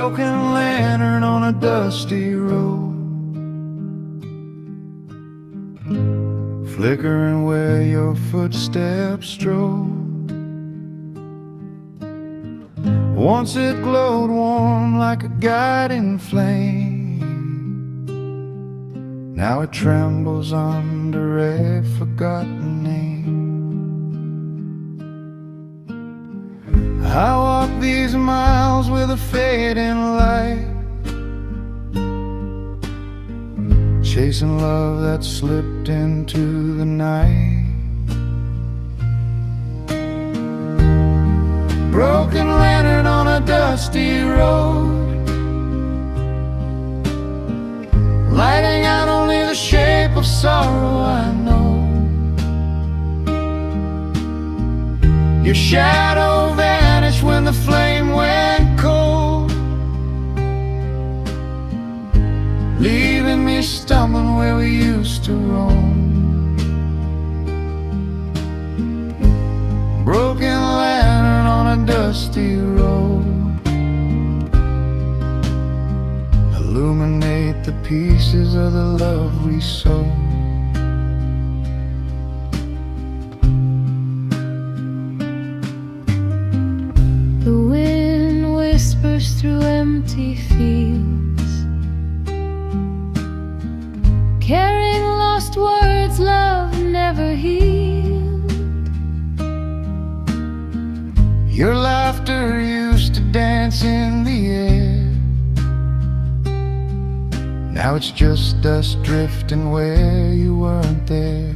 broken lantern on a dusty road, flickering where your footsteps strode. Once it glowed warm like a guiding flame, now it trembles under a forgotten name. I walk these miles with a fading light, chasing love that slipped into the night. Broken lantern on a dusty road, lighting out only the shape of sorrow I know. Your shadow vanished when the flame went cold, leaving me stumbling where we used to roam. Broken lantern on a dusty road, illuminate the pieces of the love we sold. The wind whispers through empty fields, carrying lost words love never healed. Your laughter used to dance in the air, now it's just dust drifting where you weren't there.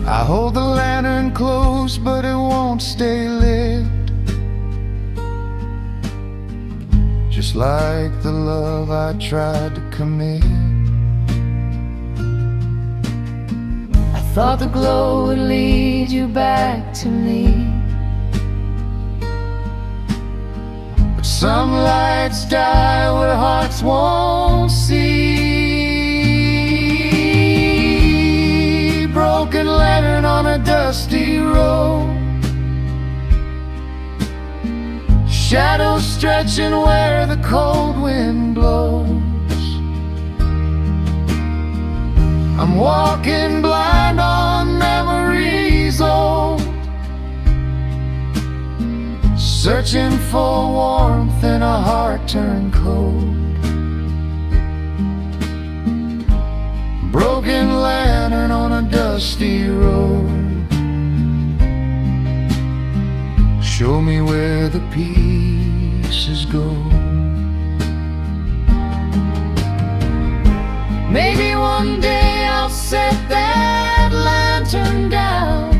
I hold the lantern close, but it won't stay lit, just like the love I tried to commit. I thought the glow would lead you back to me, but some lights die where hearts won't see. Broken lantern on a dusty road, shadows stretching where the cold wind blows. I'm walking blind on memories old, searching for warmth in a heart turned cold. Broken lantern on a dusty road, show me where the pieces go. maybe one day I'll set that lantern down,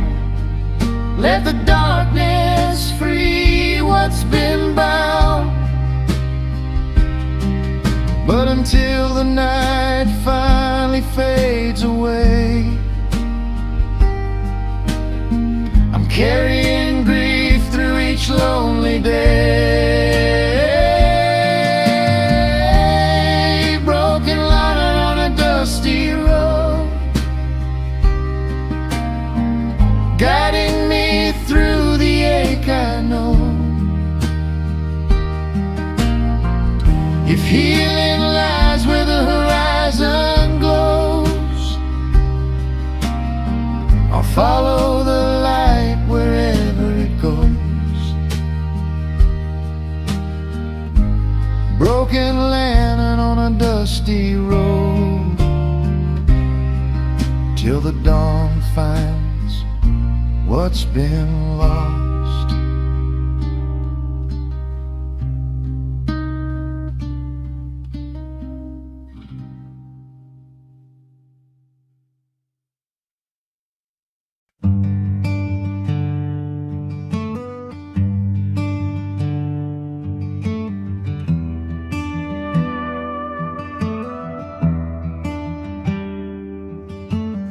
let the darkness free what's been bound. But until the night finally fades away, I'm carrying grief through each lonely day. Broken lantern on a dusty road, guiding me through the ache I know. If healing lies where the horizon glows, I'll follow the light wherever it goes. Broken lantern on a dusty road, till the dawn finds what's been lost.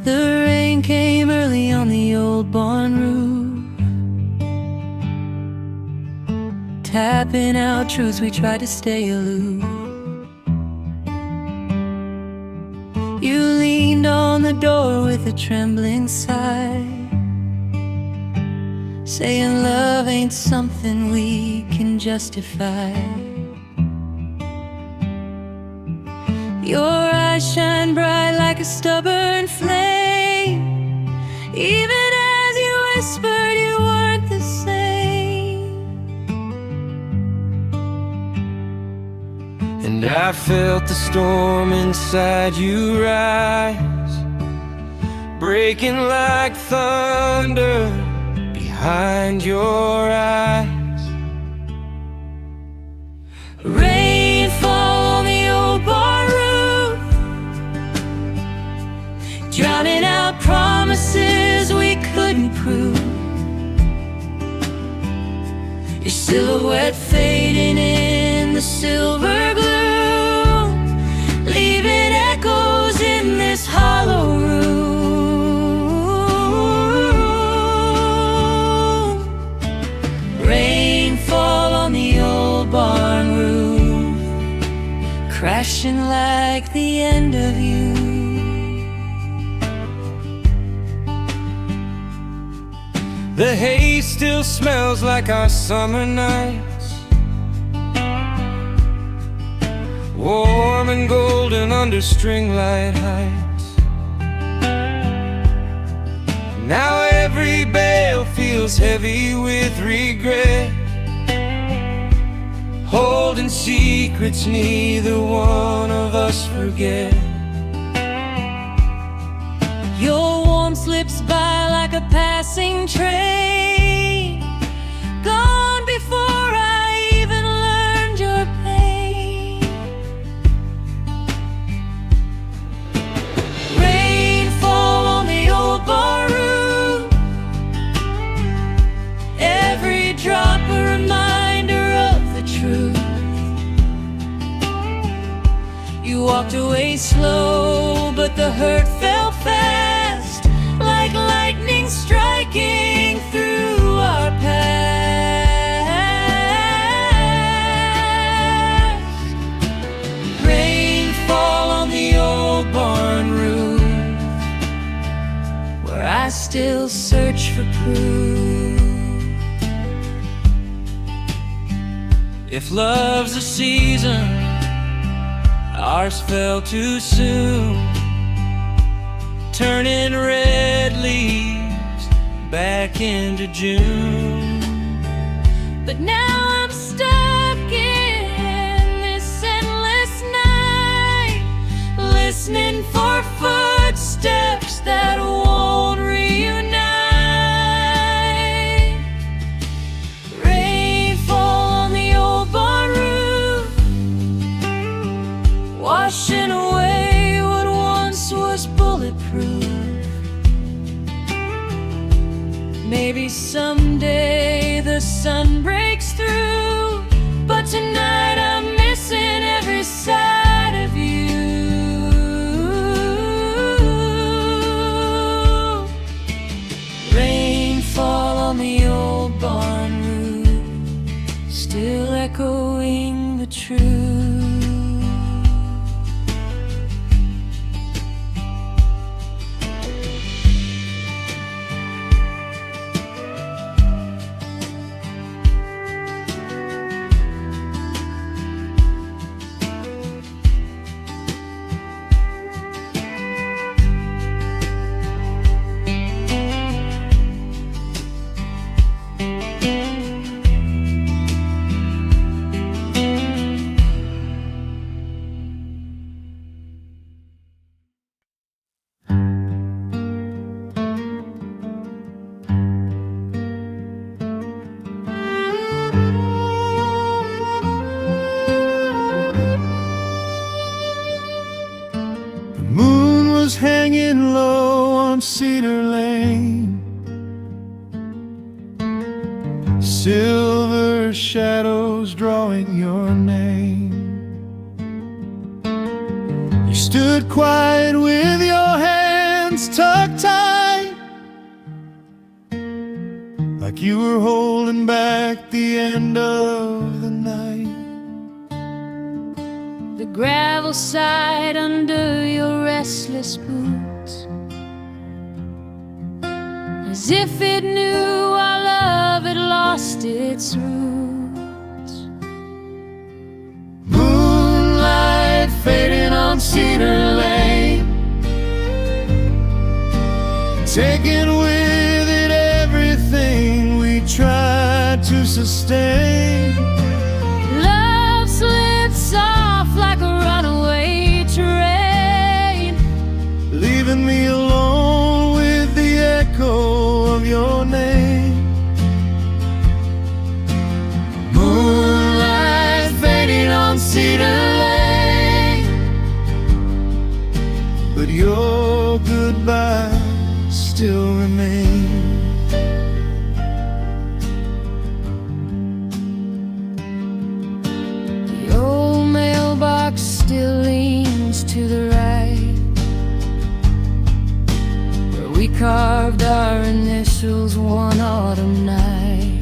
The rain came early on the old barn roof, tapping out truths we tried to stay aloof. You leaned on the door with a trembling sigh, saying love ain't something we can justify. Your eyes shine bright like a stubborn flame, even as you whispered you weren't the same. And I felt the storm inside you rise, breaking like thunder behind your eyes. Rain fall on the old bar roof, drowning out promises we couldn't prove. Your silhouette fading in the silver gloom, leaving echoes in this hollow room. Rain fall on the old barn roof, crashing like the end of you. The hay still smells like our summer nights, warm and golden under string light heights. Now every bale feels heavy with regret, holding secrets neither one of us forget. Your warmth slips by like a passing train, gone before I even learned your pain. Rain fall on the old bar roof, every drop a reminder of the truth. You walked away slow, but the hurt fell fast, like lightning striking through our past. Rain fall on the old barn roof, where I still search for proof. If love's a season, ours fell too soon, turning red leaves back into June. But now I'm stuck in this endless night, listening for footsteps that won't reunite. Rain fall on the old barn roof, washing away what once was bulletproof. Maybe someday the sun breaks through, but tonight I'm missing every side of you. Rain fall on the old barn roof, still echoing the truth. Hanging low on Cedar Lane, silver shadows drawing your name. You stood quiet with your hands tucked tight, like you were holding back the end of the night. The gravel side under your restless boots, as if it knew our love lost its roots. Moonlight fading on Cedar Lane, taking with it everything we tried to sustain. Love slips off like a runaway train, leaving me alone with the echo of your name. Moonlight fading on Cedar Lane, but your goodbye still remains. the old mailbox still leans to the right, where we carved our initials one autumn night.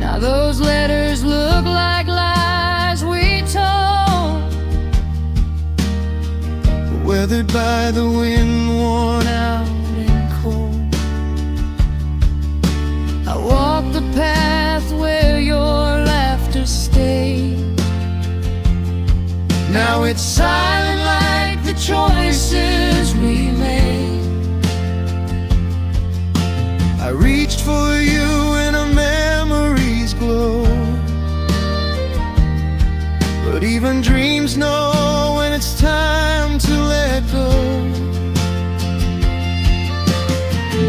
Now those letters look like lies we told, Weathered by the wind, worn out and cold. I walk the path where your laughter stayed. Now it's silent like the choices we made. I reached for you in a memory's glow, but even dreams know when it's time to let go.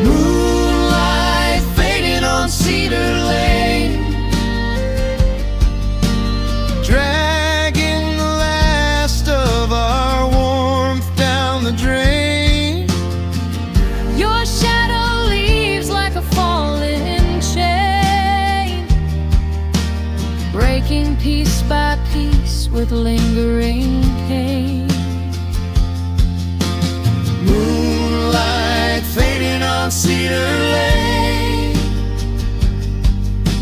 Moonlight fading on Cedar Lane, dragging the last of our warmth down the drain. Your shadow leaves like a falling chain, breaking piece by piece with lingering pain. Moonlight fading on Cedar Lane,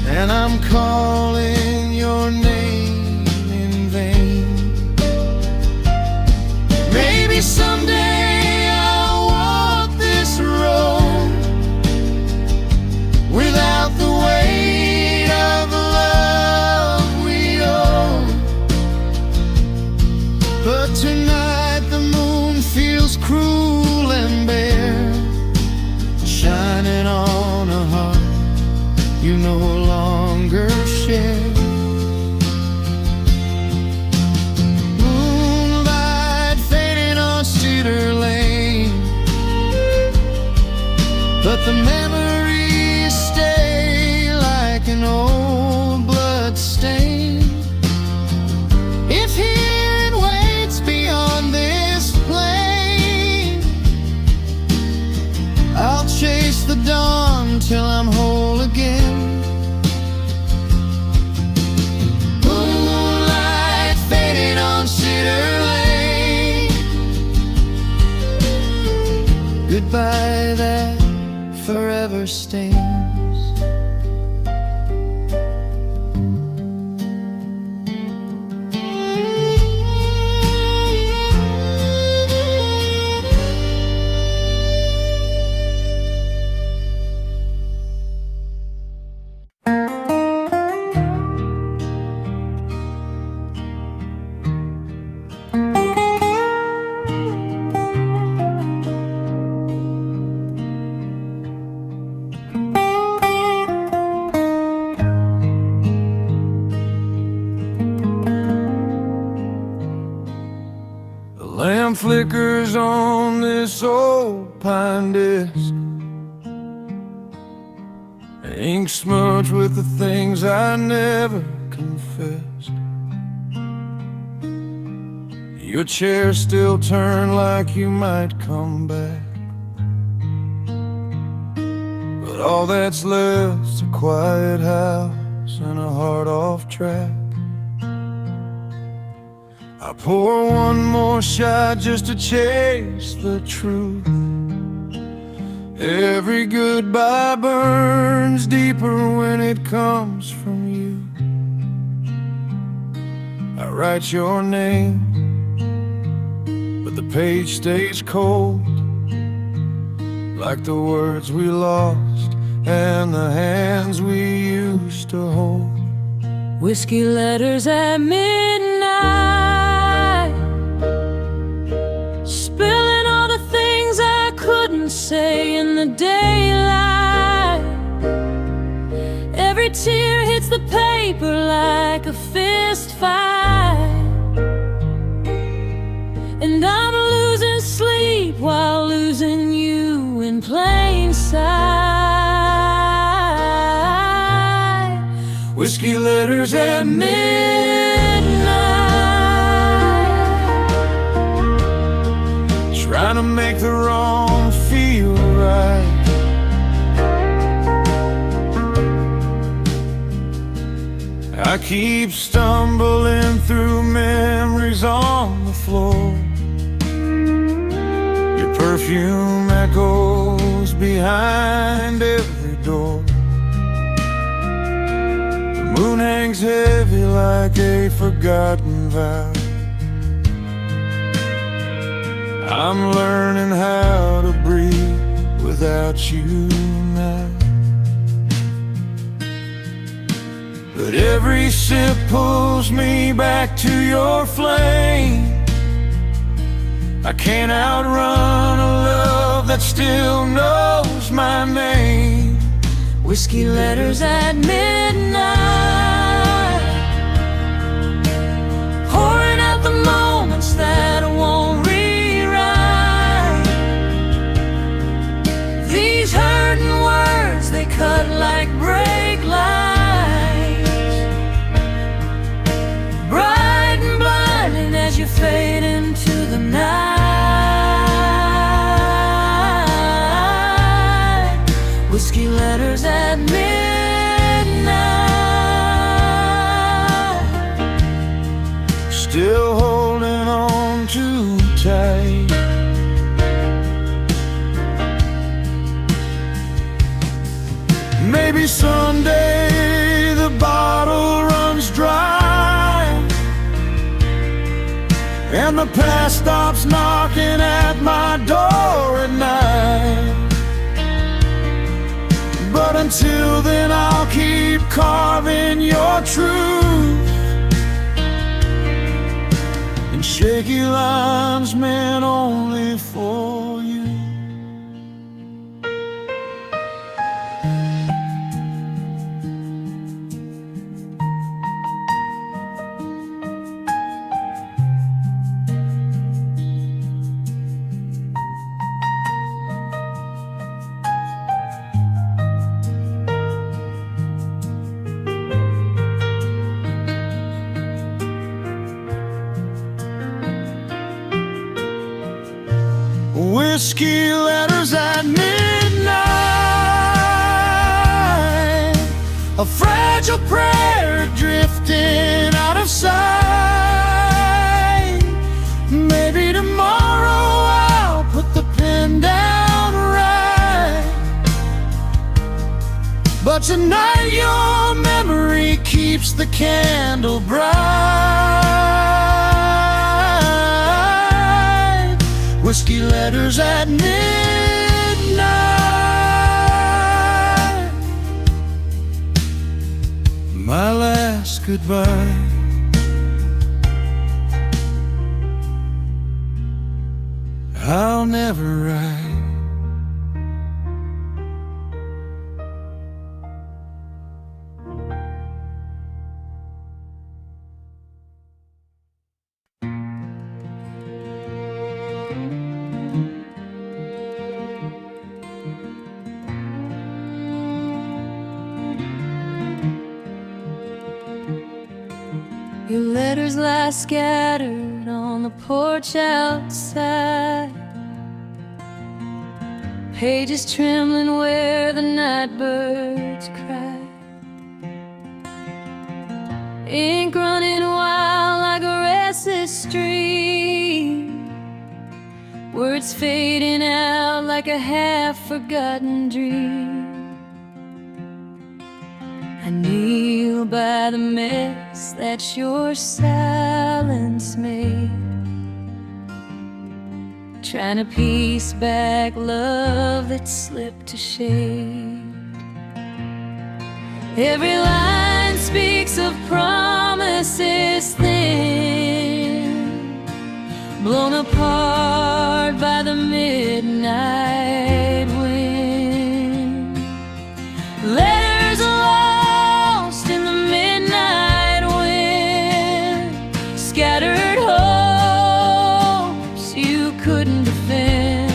and I'm calling your name in vain. Maybe someday I'll walk this road without the weight of the love we owe. But tonight the moon feels cruel and bare, shining on a heart you no longer share. Moonlight fading on Cedar Lane, but the memories stay like an old blood stain. If hearing waits beyond this plane, I'll chase the dawn till I'm whole again. Moonlight fading on Cedar Lane, goodbye that forever stains. Lamp flickers on this old pine disc, ink smudged with the things I never confessed. Your chair still turned like you might come back, but all that's left's a quiet house and a heart off track. I pour one more shot just to chase the truth. Every goodbye burns deeper when it comes from you. I write your name, but the page stays cold, like the words we lost and the hands we used to hold. Whiskey letters at midnight, spilling all the things I couldn't say in the daylight. Every tear hits the paper like a fist fight, and I'm losing sleep while losing you in plain sight. Whiskey letters at midnight, trying to make the wrong feel right. I keep stumbling through memories on the floor. Your perfume echoes behind every door. The moon hangs heavy like a forgotten vow. I'm learning how to breathe without you now. But every sip pulls me back to your flame. I can't outrun a love that still knows my name. whiskey letters at midnight, pouring out the moments that I won't rewrite. These hurting words, they cut like brake lights, bright and blinding as you fade into the night. Whiskey letters at midnight, still holding on too tight. Maybe someday the bottle runs dry and the past stops knocking at my door at night. But until then I'll keep carving your truth in shaky lines meant only for you. Whiskey letters at midnight, a fragile prayer drifting out of sight. Maybe tomorrow I'll put the pen down right, but tonight your memory keeps the candle bright. Whiskey letters at midnight, my last goodbye. I'll never write. your letters lie scattered on the porch outside, pages trembling where the night birds cry, ink running wild like a restless stream, words fading out like a half-forgotten dream. I kneel by the mess that your silence made, trying to piece back love that slipped to shade. Every line speaks of promises thin, blown apart by the midnight wind. Letters lost in the midnight wind, scattered hopes you couldn't defend.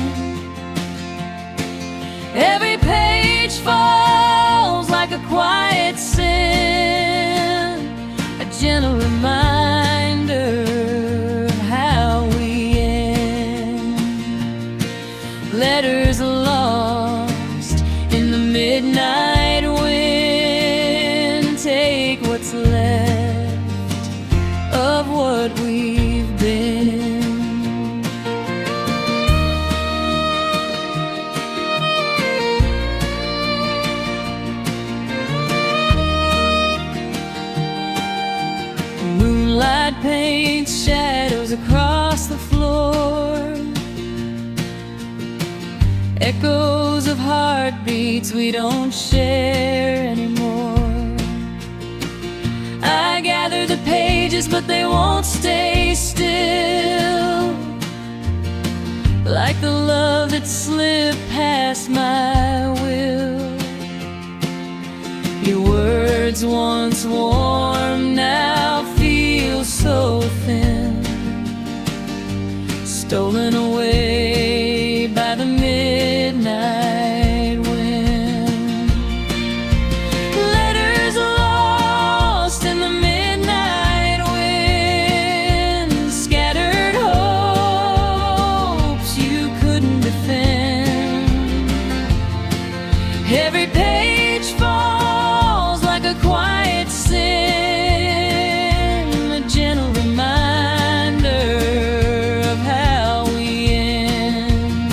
Every page falls like a quiet sin, a gentle reminder of how we end. Letters lost in the midnight wind, take what's left of what we've been. Moonlight paints shadows across the floor, echoes of heartbeats we don't share anymore. I gather the pages, but they won't stay still, like the love that slipped past my will. Your words once warm now feel so thin, stolen away by the midnight wind. Letters lost in the midnight wind, scattered hopes you couldn't defend. Every page falls like a quiet sin, a gentle reminder of how we end.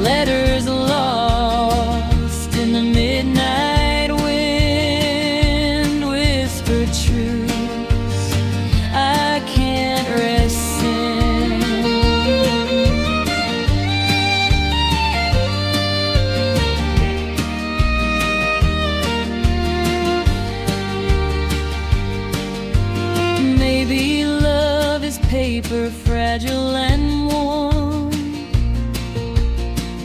Letters lost in the midnight wind, whispered truths I can't rest in. Maybe love is paper, fragile and warm.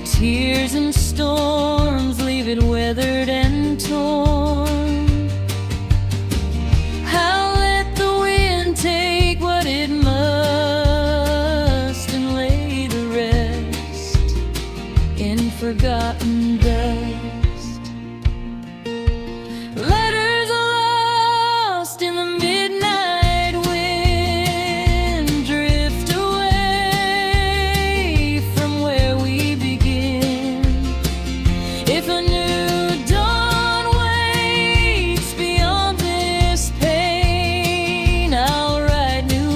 Tears and storms leave it weathered and torn. I'll let the wind take what it must and lay the rest in forgotten dust. Letters lost in the midnight wind, drift away from where we begin. If a new dawn waits beyond this pain, I'll write new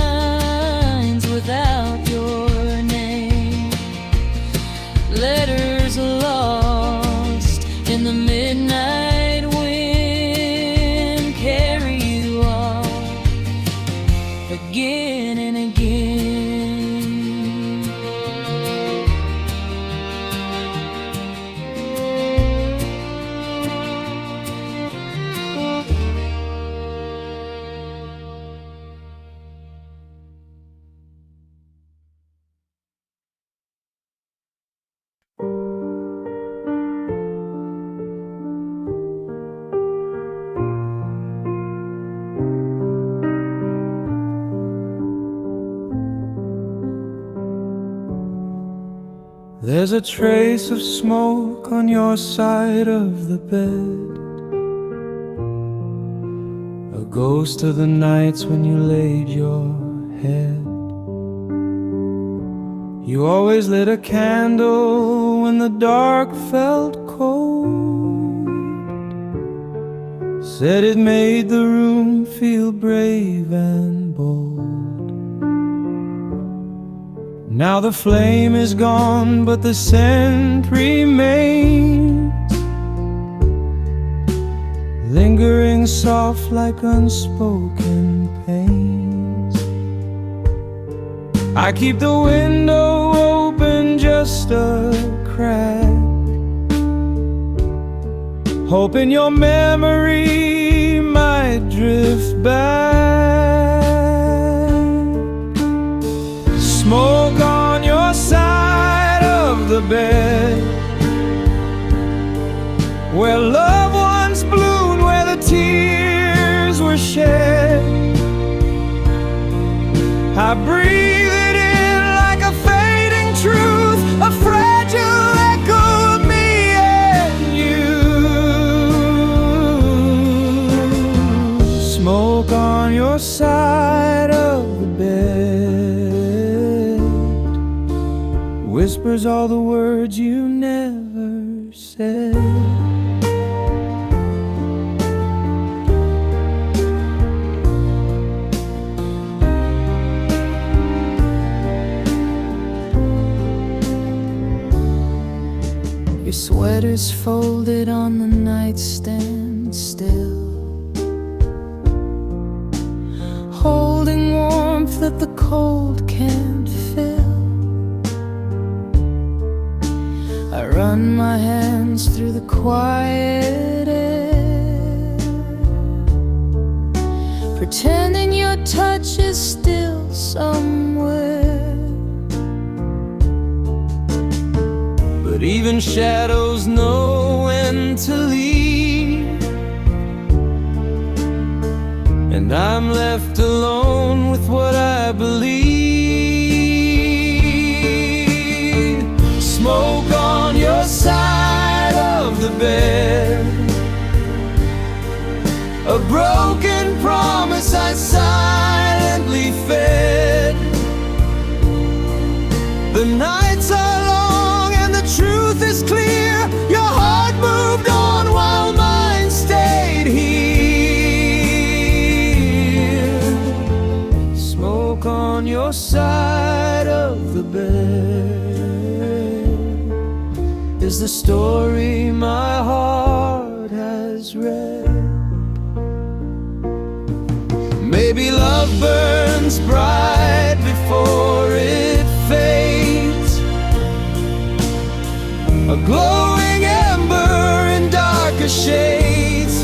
lines without your name. Letters lost in the midnight wind, carry you off again and again. There's a trace of smoke on your side of the bed, a ghost of the nights when you laid your head. You always lit a candle when the dark felt cold, said it made the room feel brave and bold. Now the flame is gone, but the scent remains, lingering soft like unspoken pains. I keep the window open just a crack, hoping your memory might drift back. Smoke on your side of the bed, where loved ones bloomed, where the tears were shed. I breathe it in like a fading truth, a fragile echo of me and you. Smoke on your side of the bed, whispers all the words you never said. Your sweater's folded on the nightstand still, holding warmth that the cold can't fill. I run my hands through the quiet air, pretending your touch is still somewhere. But even shadows know when to leave, and I'm left alone with what I believe. Smoke on your side of the bed, a broken promise I silently fed. The nights are long and the truth is clear. Your heart moved on while mine stayed here. Smoke on your side of the bed is the story my heart has read. Maybe love burns bright before it fades, a glowing ember in darker shades.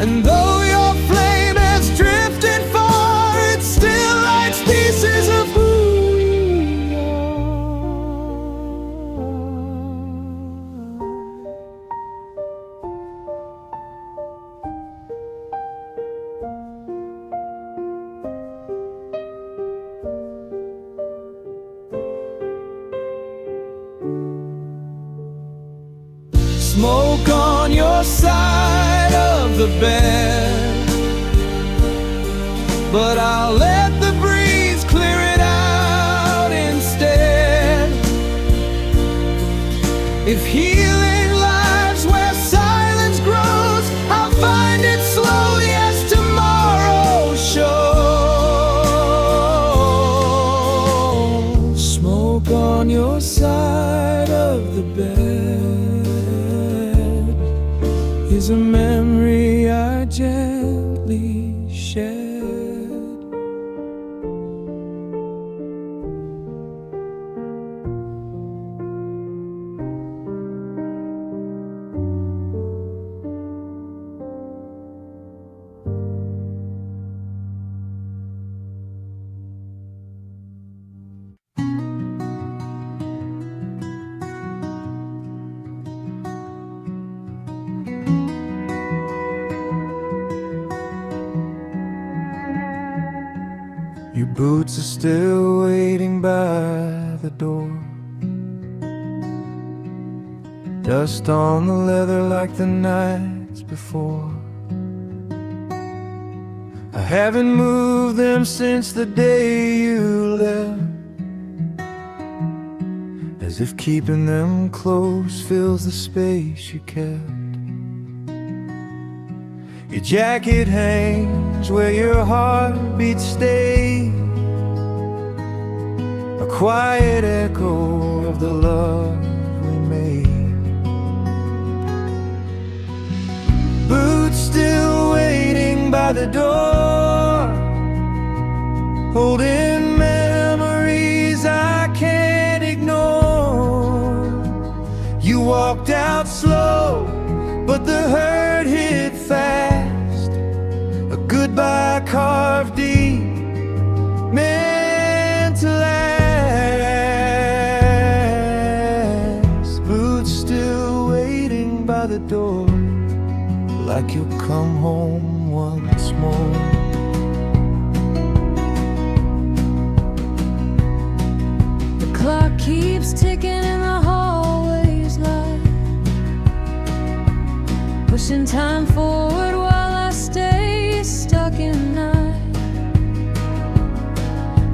And though your flame has drifted far, it still lights pieces of who we are. Smoke on your side of the bed, but I'll let the breeze clear it out instead. If healing lies where silence grows, I'll find it slowly as tomorrow shows. Smoke on your side of the bed is a memory I gently shed. Your boots are still waiting by the door, dust on the leather like the nights before. I haven't moved them since the day you left, as if keeping them close fills the space you kept. Your jacket hangs where your heartbeat stays, a quiet echo of the love we made. Boots still waiting by the door, holding memories I can't ignore. You walked out but the hurt hit fast. A goodbye carved deep, meant to last. Boots still waiting by the door, like you'll come home once more. The clock keeps ticking in the hallways, like pushing time forward while I stay stuck in night.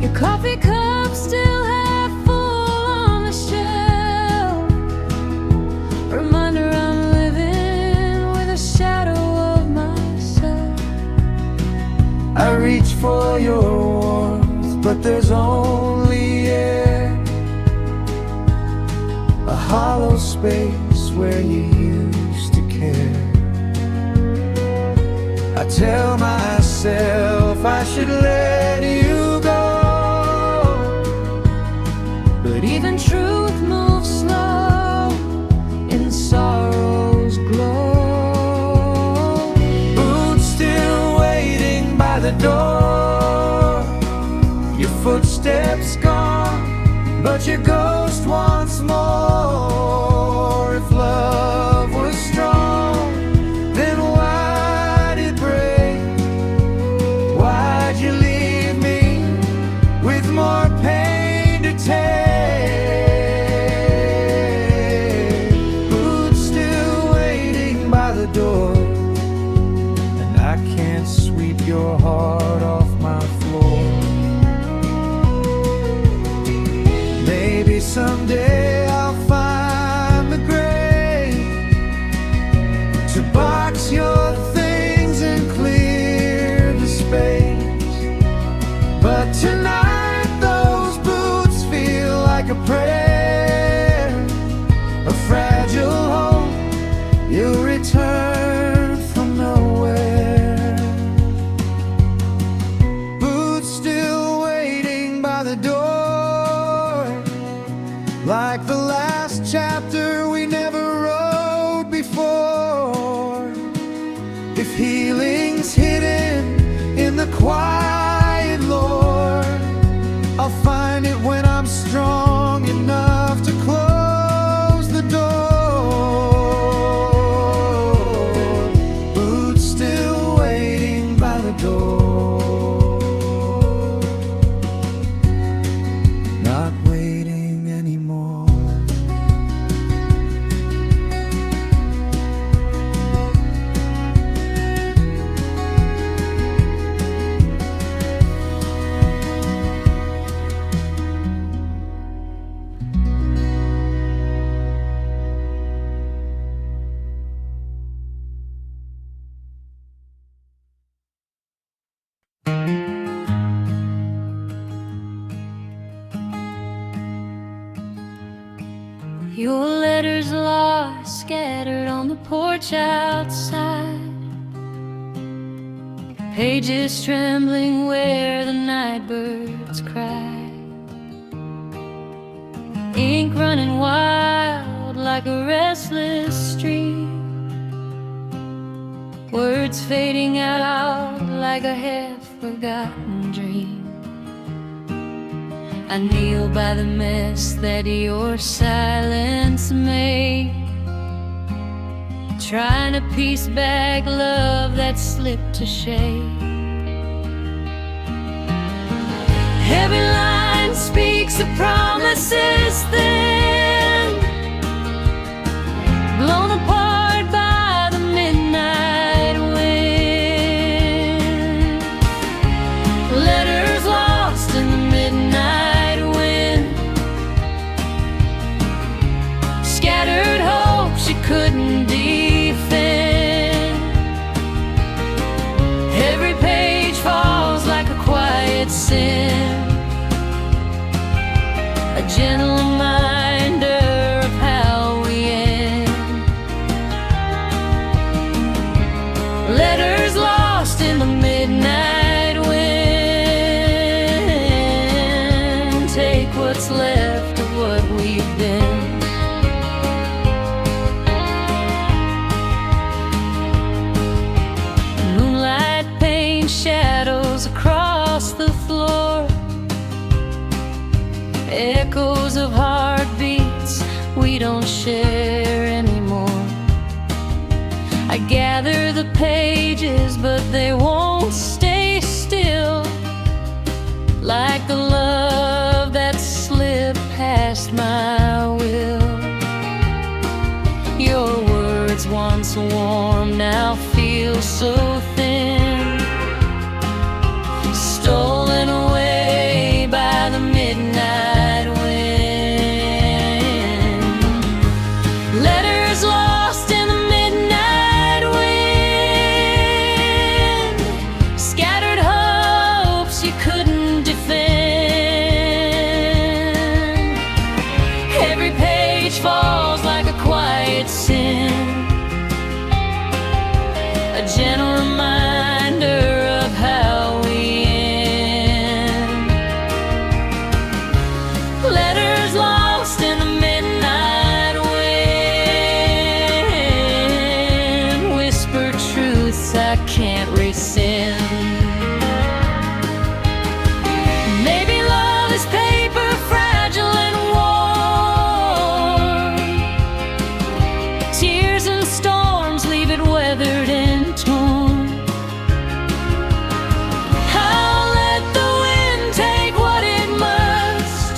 Your coffee cup still half full on the shelf, reminder I'm living with a shadow of myself. I reach for your warmth, but there's only air, a hollow space where you used to care. I tell myself I should let you go, But even truth moves slow in sorrow's glow. boots still waiting by the door. Your footsteps gone, but your ghost once more. If love was strong, then why'd it break? Why'd you leave me with more pain to take? Boots still waiting by the door, and I can't sweep your heart off my floor. Maybe someday I'll find the grave to box your things and clear the space. But tonight those boots feel like a prayer, a fragile hope you'll return from nowhere. Boots still waiting by the door, like the last chapter we never wrote before. If healing's hidden in the quiet, Lord, I'll find it when I'm strong enough to close the door. Boots still waiting by the door, not waiting anymore. Your letters lost, scattered on the porch outside. Pages trembling where the night birds cry. Ink running wild like a restless stream. Words fading out like a half-forgotten dream. I kneel by the mess that your silence made, trying to piece back love that slipped to shade. Every line speaks of promises then, blown apart by the midnight wind. Letters lost in the midnight wind, scattered hope she couldn't defend. Every page falls like a quiet sin, a gentle reminder of how we end. Letters lost in the midnight wind, take what's left of what we've been. echoes across the floor, echoes of heartbeats we don't share anymore. I gather the pages, but they won't stay still, like the love that slipped past my will. Your words, once warm, now feel so thin, stolen away by the midnight wind. Letters lost in the midnight wind, scattered hopes you couldn't defend. Every page falls like a quiet sin, a gentle reminder of how we end. Letters lost in the midnight wind, whisper truths I can't rescind. Maybe love is paper, fragile and warm. Tears and storms leave it weathered and torn. I'll let the wind take what it must,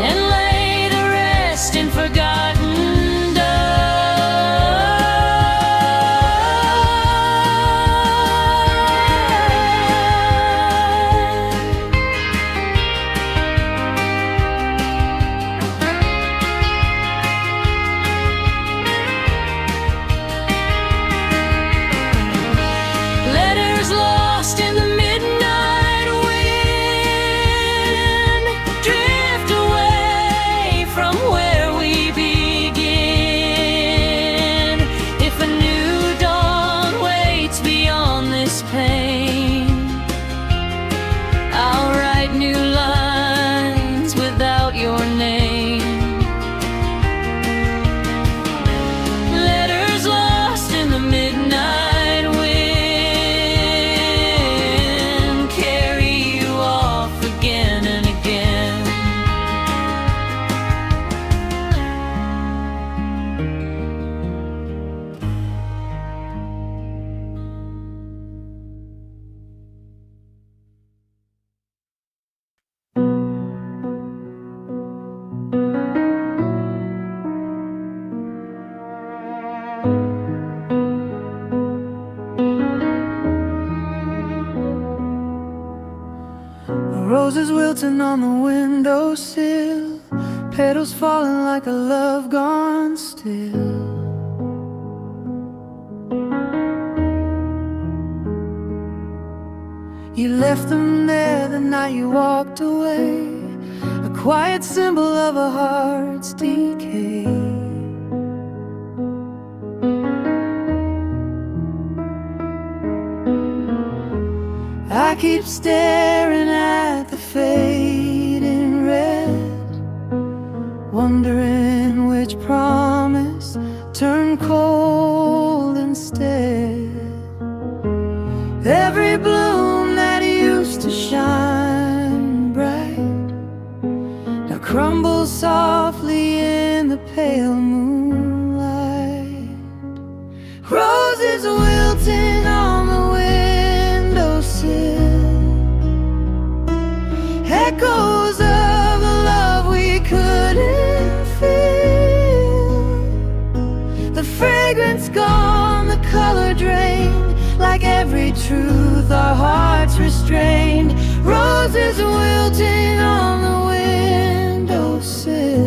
and lay the rest in forgotten letters lost in the midnight wind, drift away from where we begin. If a new dawn waits beyond this pain, I'll write new lines without your name. Letters lost in the midnight wind, carry you off again and again. Roses wilting on the windowsill, petals falling like a love gone still. You left them there the night you walked away, a quiet symbol of a heart's decay. I keep staring at the fading red, wondering which promise turned cold instead. Every bloom that used to shine bright now crumbles softly in the pale moonlight. Roses wilting on the windowsill, echoes of a love we couldn't feel. The fragrance gone, the color drained, like every truth our hearts restrained. Roses wilting on the windowsill.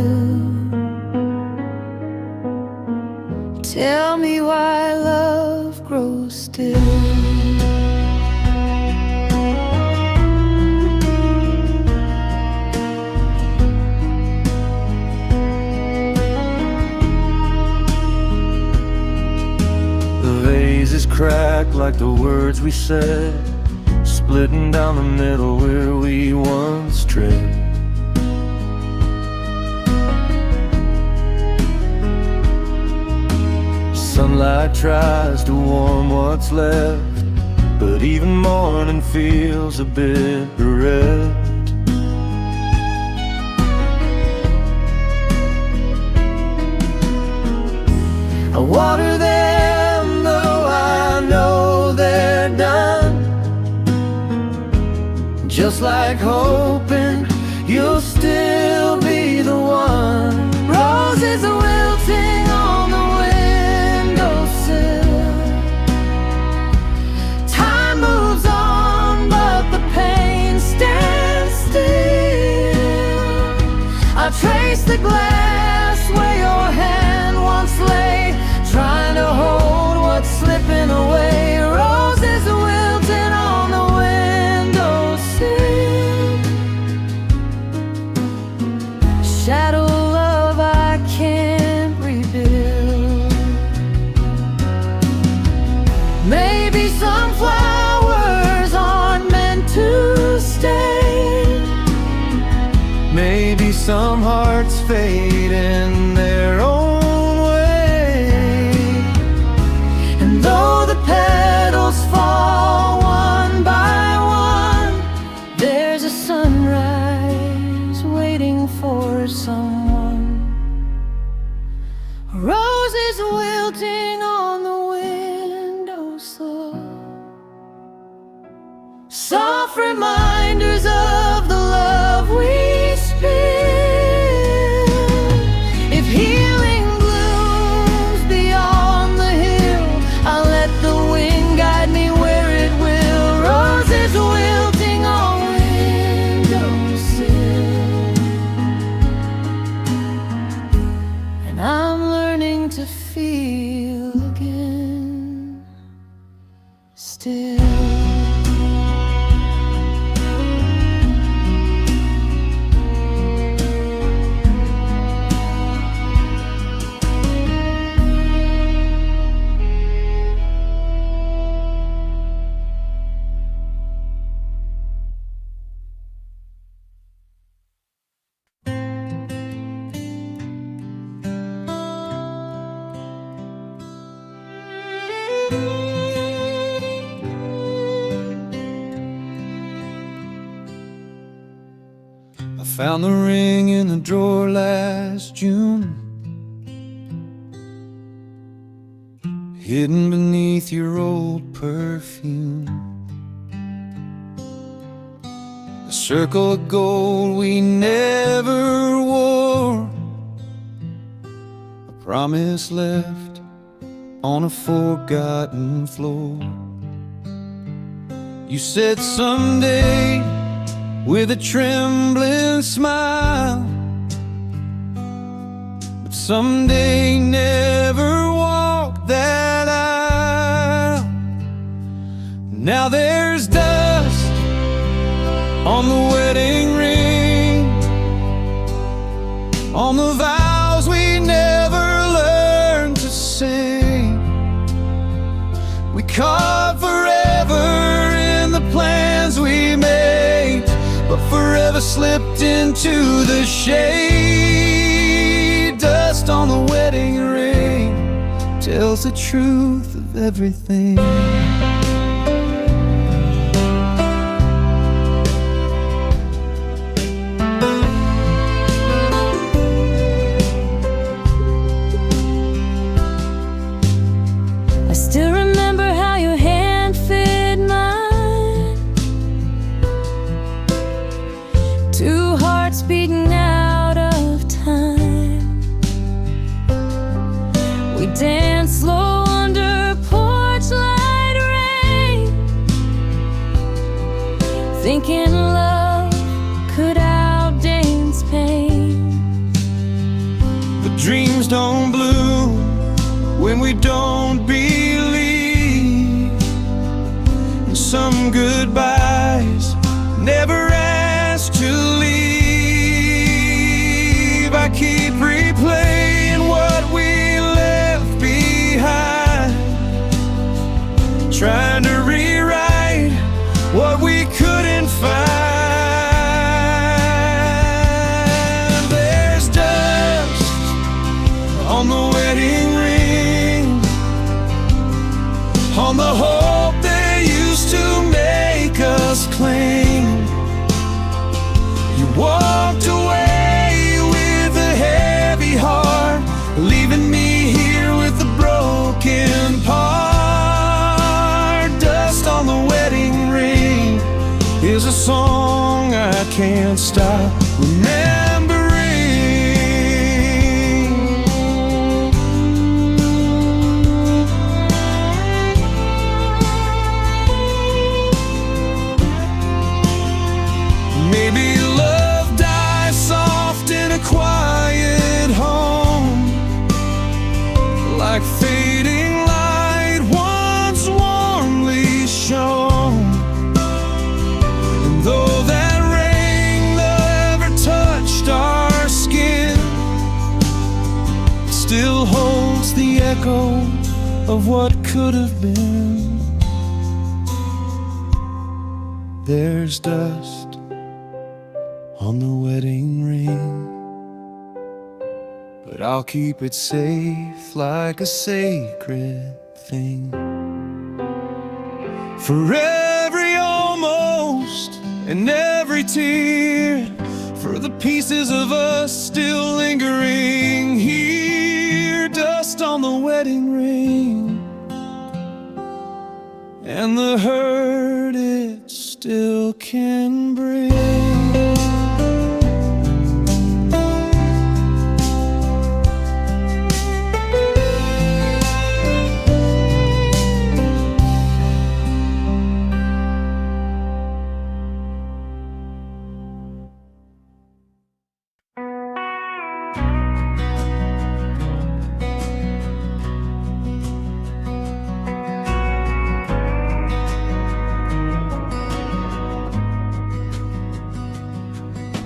Tell me why love grows still. Cracked like the words we said, splitting down the middle where we once tread. Sunlight tries to warm what's left, but even morning feels a bit bereft. I water them though I know they're done, just like hoping you'll still be the one. Roses are wilting on the windowsill. Time moves on, but the pain stands still. I trace the glass where your hand once lay, trying to hold what's slipping away. Roses are wilting on the windowsill. Shadow love I can't rebuild. Maybe some flowers aren't meant to stay. Maybe some hearts fade in their own way. And though the petals fall one by one, there's a sunrise waiting for someone. Roses wilting on the windowsill. Soft reminders of the love we spill. If healing blooms beyond the hill, I'll let the wind guide me where it will. Roses wilting on windowsill. And I'm learning to feel again, still. I found the ring in the drawer last June, hidden beneath your old perfume. A circle of gold we never wore, a promise left on a forgotten floor. You said someday with a trembling smile, but someday never walked that aisle. Now there's dust on the wedding ring, on the vows we never learned to sing. We carved forever in the plans we made, but forever slipped into the shade. Dust on the wedding ring tells the truth of everything. I still remember how your hand fit mine, two hearts beating out of time. We danced slow under porch light rain, thinking love could outdance pain. But dreams don't bloom when we don't believe, and some goodbyes never asked to leave. I keep replaying what we left behind, trying to rewrite what we couldn't find. There's dust on the wedding ring, on the hope there used to is a song I can't stop remembering. Maybe love dies soft in a quiet home, like fading light once warmly shone. And though that rain never touched our skin, it still holds the echo of what could have been. There's dust on the wedding ring, but I'll keep it safe like a sacred thing. For every almost and every tear, for the pieces of us still lingering here, dust on the wedding ring, and the hurt it still can bring.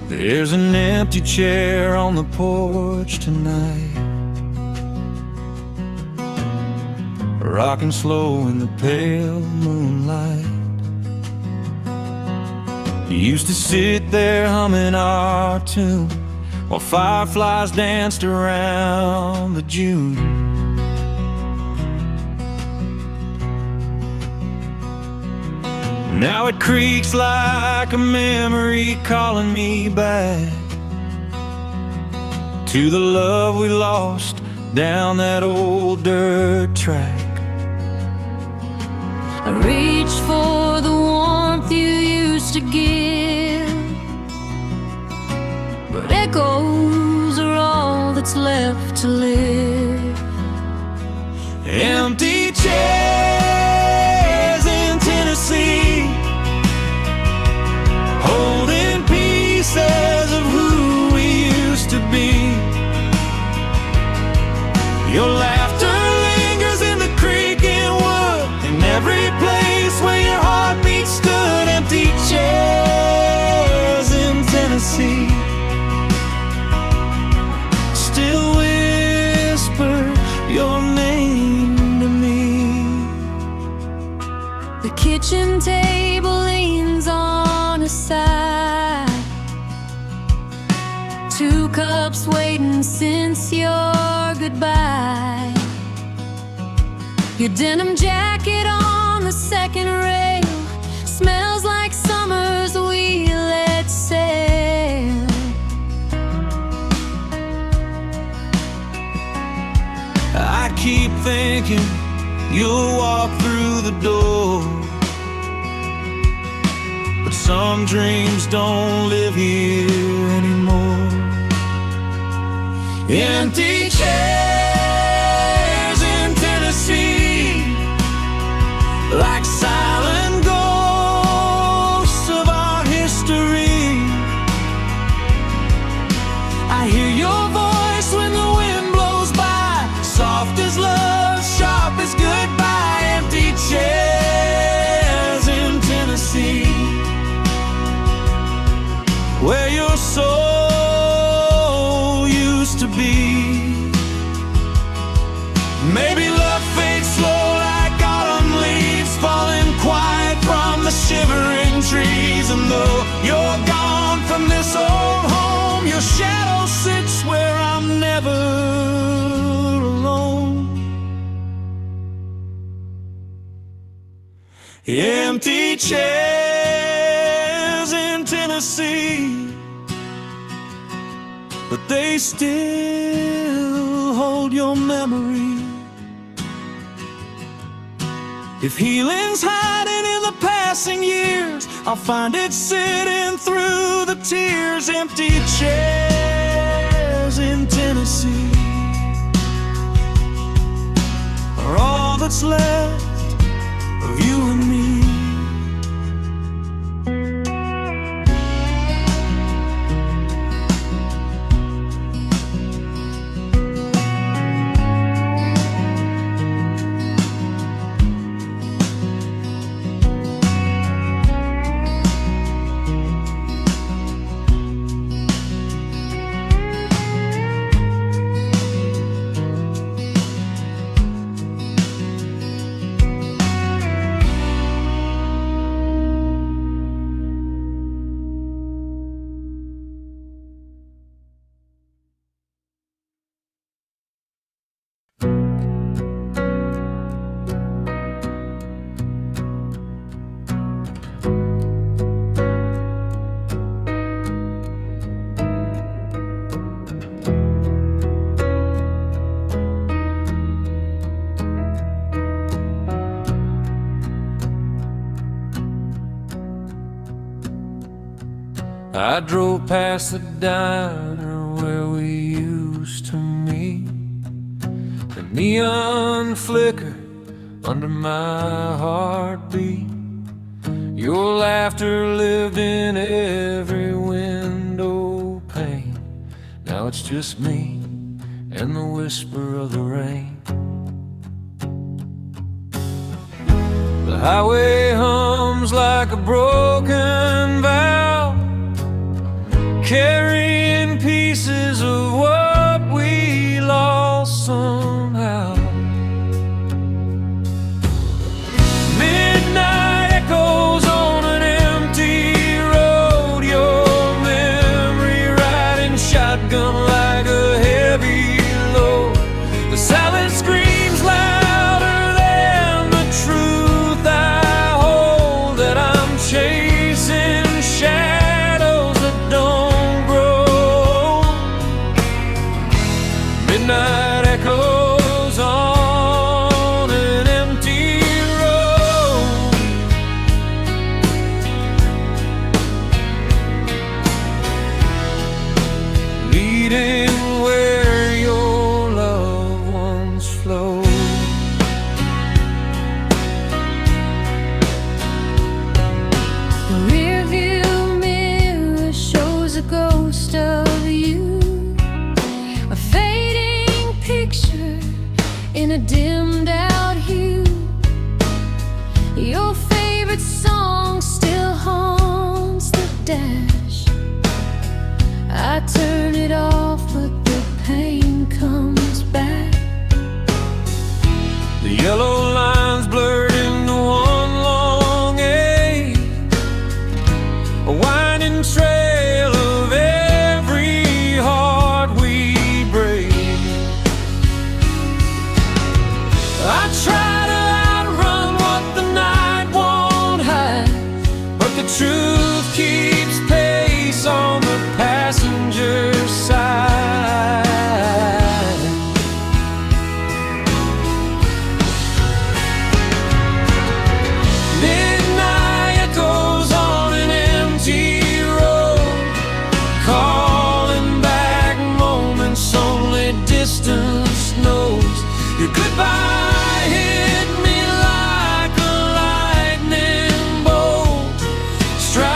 There's an empty chair on the porch tonight, rocking slow in the pale moonlight. You used to sit there humming our tune while fireflies danced around the June. Now it creaks like a memory calling me back to the love we lost down that old dirt track. I reach for the warmth you used to give, but echoes are all that's left to live. Empty chairs in Tennessee, holding pieces of who we used to be. Your laughter lingers in the creaking wood, in every place where your heartbeat stood. Empty chairs in Tennessee still whisper your name to me. The kitchen table leans on a side, 2 cups waiting since your goodbye. Your denim jacket on the second rail smells like summers we let sail. I keep thinking you'll walk through the door, but some dreams don't live here anymore. Empty chairs in Tennessee, like silent ghosts of our history. I hear your voice when the wind blows by, soft as love, sharp as goodbye. Empty chairs in Tennessee, where your soul used to be. Maybe love fades slow like autumn leaves, falling quiet from the shivering trees. And though you're gone from this old home, your shadow sits where I'm never alone. Empty chairs in Tennessee, but they still hold your memory. If healing's hiding in the passing years, I'll find it sitting through the tears, empty chairs in Tennessee are all that's left of you and me. I drove past the diner where we used to meet. The neon flickered under my heartbeat. Your laughter lived in every window pane. Now it's just me and the whisper of the rain. The highway hums like a broken valve, carrying pieces of what we lost somehow. Midnight echoes on an empty road, your memory riding shotgun like a heavy load. The silence screams louder than the truth I hold, that I'm chasing shadows that don't grow. Midnight echoes on an empty road. Leading where your loved ones flow. The rearview mirror shows a ghost of you, a fading picture in a dimmed out hue. Your favorite song still haunts the dash. I turn it off, but the pain comes back. The yellow lines blurred into one long ache, a winding trail of every heart we break. I try to outrun what the night won't hide, but the truth keeps pace on the passenger side. Midnight echoes on an empty road, calling back moments only distance knows. Your goodbye hit me like a lightning bolt, striking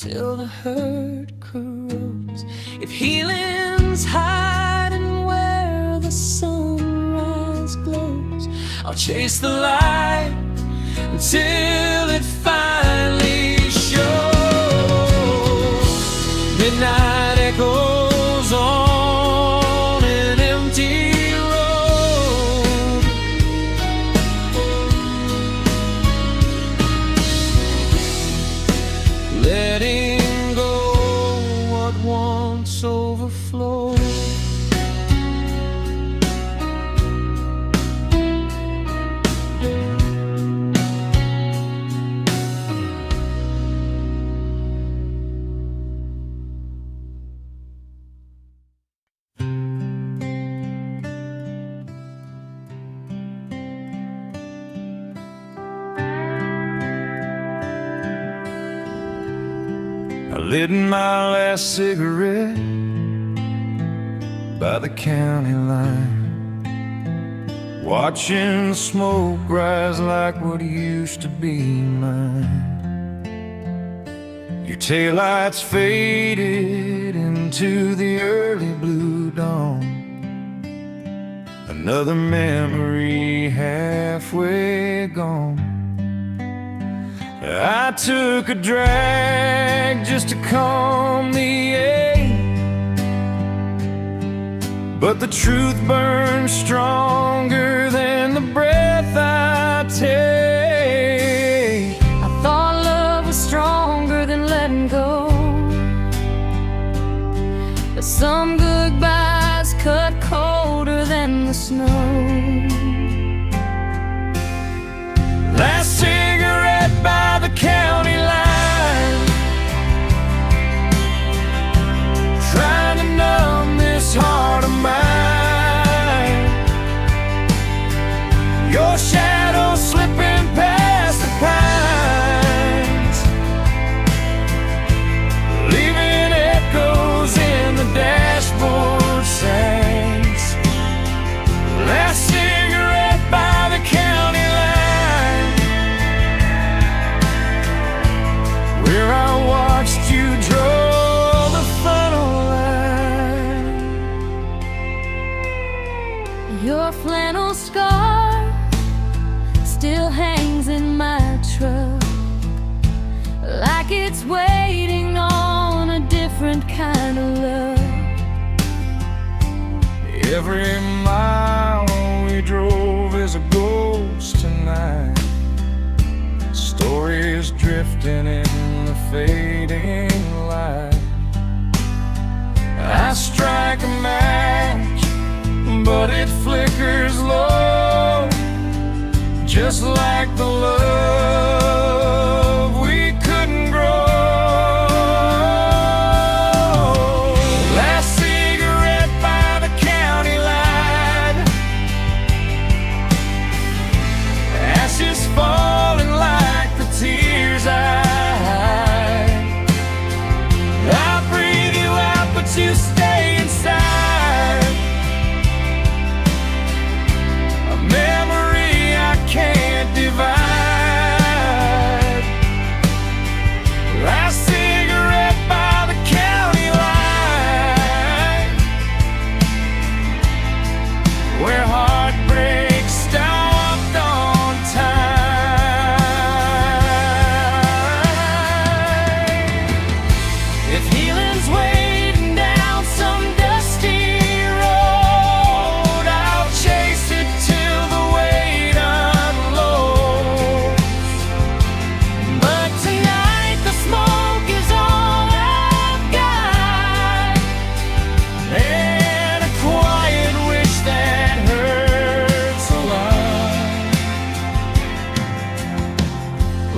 till the hurt corrodes. If healing's hiding where the sunrise glows, I'll chase the light until it finally shows. Midnight echoes on an empty road. Letting go what once overflowed. I lit my last cigarette by the county line, watching the smoke rise like what used to be mine. Your taillights faded into the early blue dawn, another memory halfway gone. I took a drag just to calm the ache, but the truth burns stronger than the breath I take. I thought love was stronger than letting go, but some goodbyes cut colder than the snow. Last cigarette by the county line, trying to numb this heart of mine. Your shadow slipping past the pines, leaving echoes in the dashboard signs. Last cigarette by the county line, where I watched you draw the final line. Your flannel scarf still hangs in my truck, like it's waiting on a different kind of love. Every mile we drove is a ghost tonight, stories drifting in the fading light. I strike a match, but it flickers low, just like the love we couldn't grow. Last cigarette by the county line, ashes falling like the tears I hide. I breathe you out, but you stay inside. A memory I can't divide. Last cigarette by the county line, where heartbreak stopped on time. If healing's waiting down some dusty road, I'll chase it till the weight unloads. But tonight the smoke is all I've got, and a quiet wish that hurts a lot.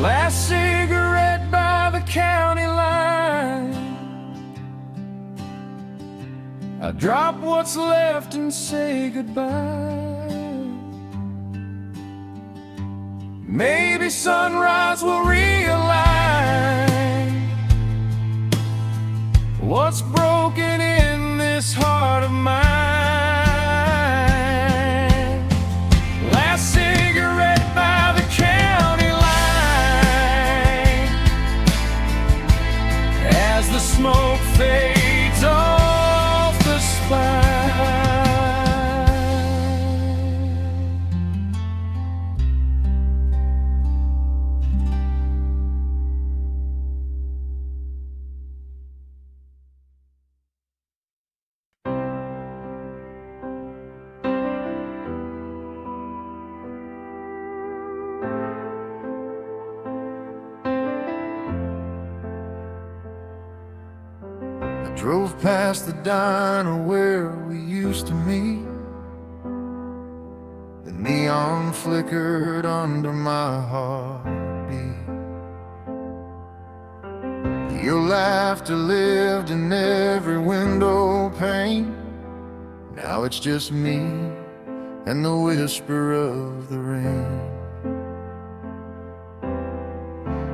Last cigarette by the county line, I drop what's left and say goodbye. Maybe sunrise will realign what's broken in this heart of mine. Last cigarette by the county line, smoke fades off the spine. Drove past the diner where we used to meet. The neon flickered under my heartbeat. Your laughter lived in every window pane. Now it's just me and the whisper of the rain.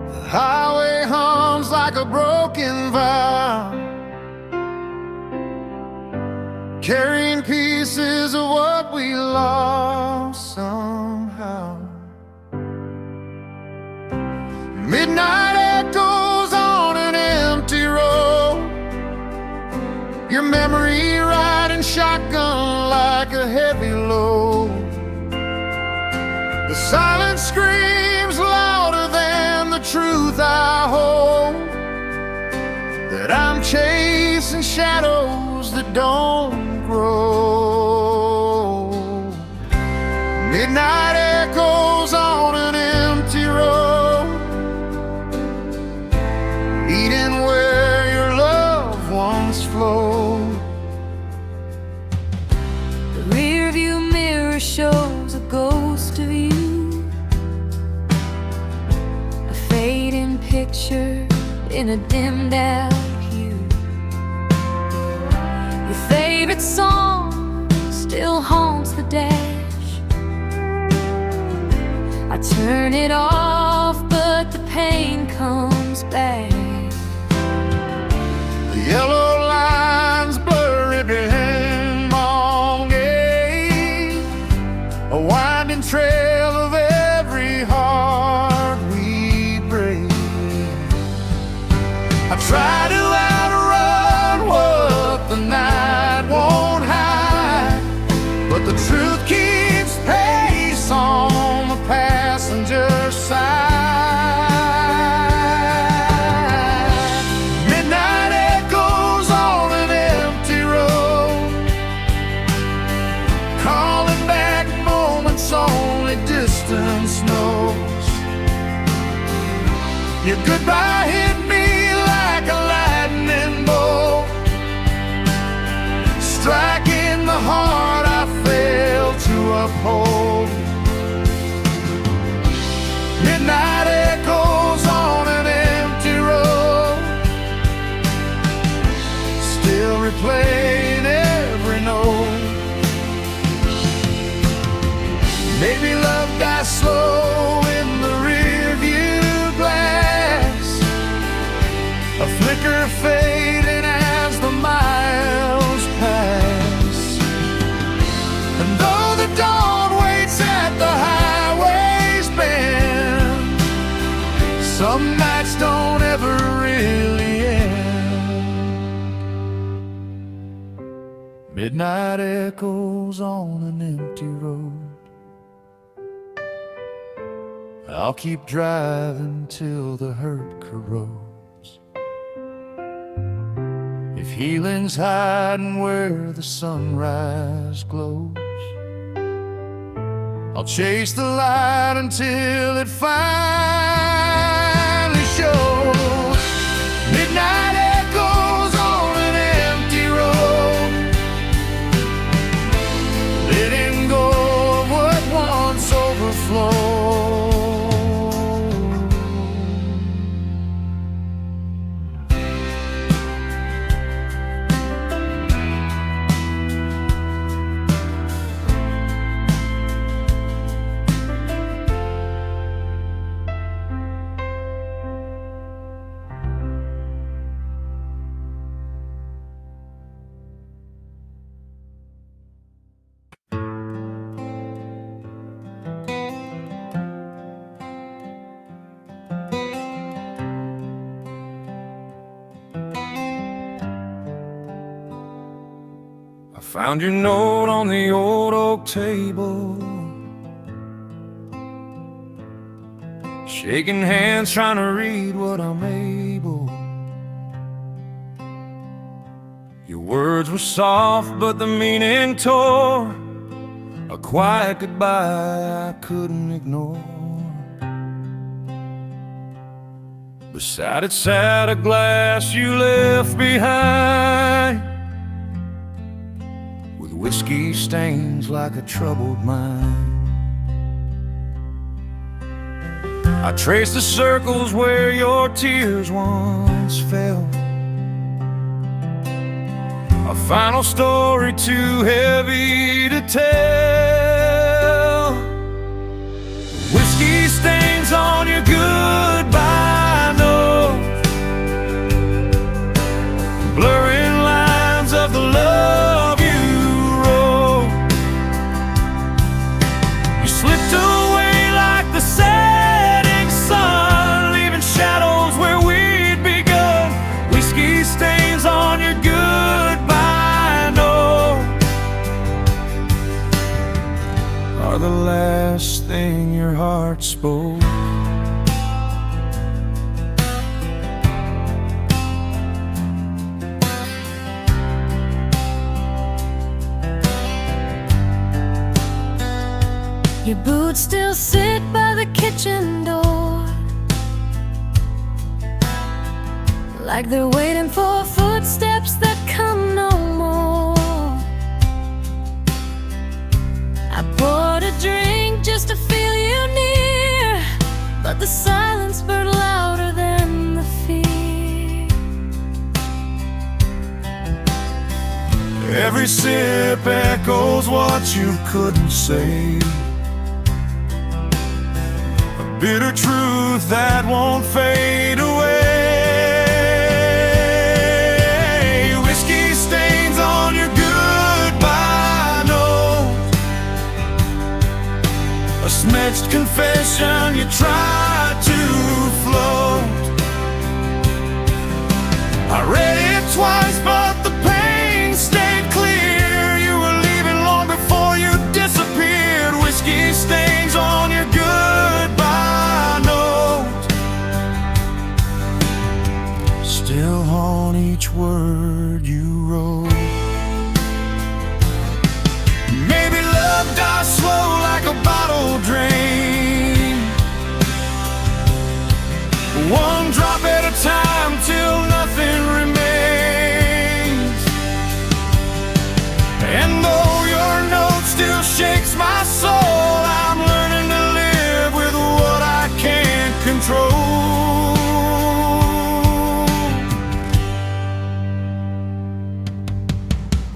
The highway hums like a broken vow, carrying pieces of what we lost somehow. Midnight echoes on an empty road, your memory riding shotgun like a heavy load. The silence screams louder than the truth I hold, that I'm chasing shadows that don't grow. Midnight echoes on an empty road, leading where your love once flowed. The rearview mirror shows a ghost of you, a fading picture in a dimmed out hue. Your favorite song still haunts the dash. I turn it off, but the pain comes back. The yellow lines blurry behind longing, a winding trail of every heart we break. I try to outrun what the night won't hide, but the truth keeps pace on the passenger side. Midnight echoes on an empty road, calling back moments only distance knows. Your goodbye hit me like a lightning bolt, striking the heart I failed to uphold. Midnight echoes on an empty road, still replaying every note. Maybe love dies slow in the rearview glass, a flicker fading as the miles pass. And though the dawn waits at the highway's bend, some nights don't ever really end. Midnight echoes on an empty road, I'll keep driving till the hurt corrodes. If healing's hiding where the sunrise glows, I'll chase the light until it finally shows. Midnight echoes on an empty road, letting go of what once overflowed. found your note on the old oak table, shaking hands trying to read what I'm able. Your words were soft but the meaning tore, a quiet goodbye I couldn't ignore. Beside it sat a glass you left behind, with whiskey stains like a troubled mind. I traced the circles where your tears once fell, a final story too heavy to tell. Whiskey stains on your goodbye note, blurring lines of the love you wrote. You slipped away like the setting sun, leaving shadows where we'd begun. Whiskey stains on your goodbye note are the last thing your heart spoke. Your boots still sit by the kitchen door, like they're waiting for footsteps that come no more. I poured a drink just to feel you near, but the silence burned louder than the fear. Every sip echoes what you couldn't say, a bitter truth that won't fade away. Whiskey stains on your goodbye note, a smudged confession you tried to float. I read it twice but the pain stayed clear. You were leaving long before you disappeared. Whiskey stains on your goodbye note still haunt each word you wrote. Maybe love dies slow like a bottle drain, one drop at a time till nothing remains. And though your note still shakes my soul, I'm learning to live with what I can't control.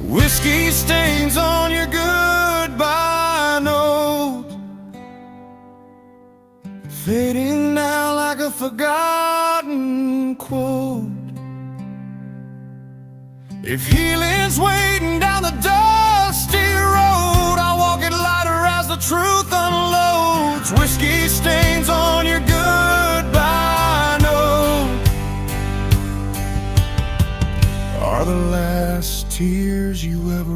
Whiskey stains on your goodbye note, fading now like a forgotten quote. If healing's waiting down the dusty road, I'll walk it lighter as the truth unloads. Whiskey stains on your goodbye note are the last tears you ever